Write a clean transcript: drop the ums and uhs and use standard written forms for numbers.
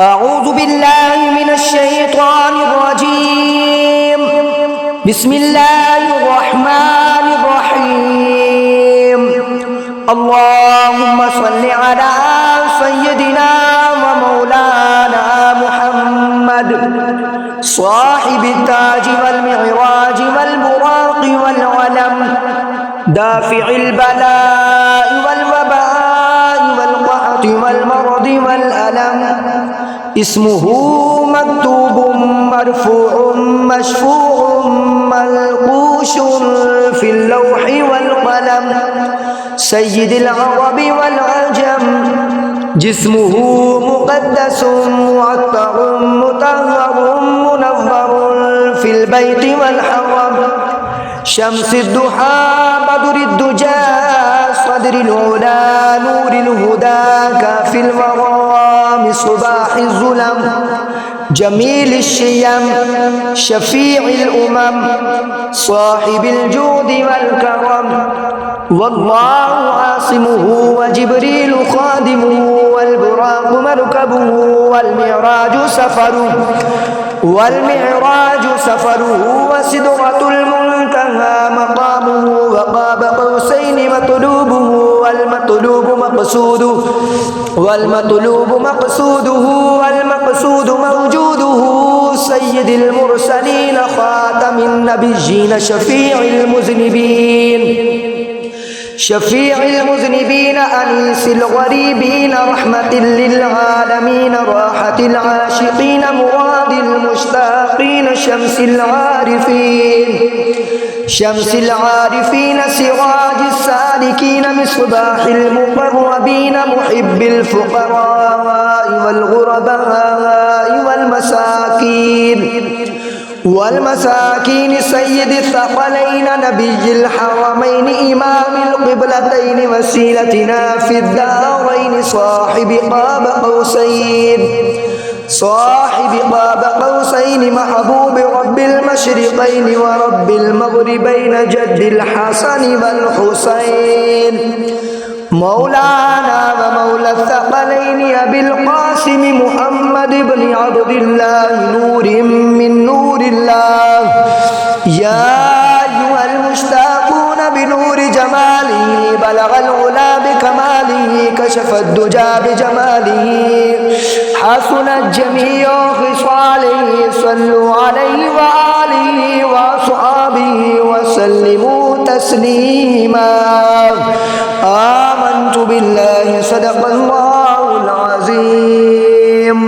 أعوذ بالله من الشيطان الرجيم. بسم الله الرحمن الرحيم. اللهم صل على سيدنا ومولانا محمد صاحب التاج والمعراج والبراق والعلم دافع البلاء والوباء والقحط والمرض والألم اسمه مكتوب مرفوع مشفوع منقوش في اللوح والقلم سيد العرب والعجم جسمه مقدس معطر مطهر منور في البيت والحرم شمس الضحى بدر الدجى صدر العلا نور الهدى كافي الورى صباح الظلم جميل الشيم شفيع الأمم صاحب الجود والكرم والله عاصمه وجبريل خادمه والبراق مركبه والمعراج سفره وسدرة المنتهى مقامه وقاب قوسين مطلوبه والمقصود موجوده سيد المرسلين خاتم النبيين شفيع المذنبين أنيس الغريبين رحمة للعالمين راحة العاشقين مراد المشتاقين شمس العارفين سراج السالكين مصباح المقربين محب الفقراء والغرباء والمساكين سيد الثقلين نبي الحرمين إمام القبلتين وسيلتنا في الدارين صاحب قاب قوسين محبوب رب المشرقين ورب المغربين جد الحسن والحسين مولانا ومولى الثقلين أبي القاسم محمد بن عبد الله نور من نور الله يا أيها المشتاقون بنور جماله بلغ العلا بكماله كشف الدجى بجماله حسنت جميع خصاله صلوا عليه وآله وأصحابه وسلموا تسليما آمنت بالله صدق الله العظيم.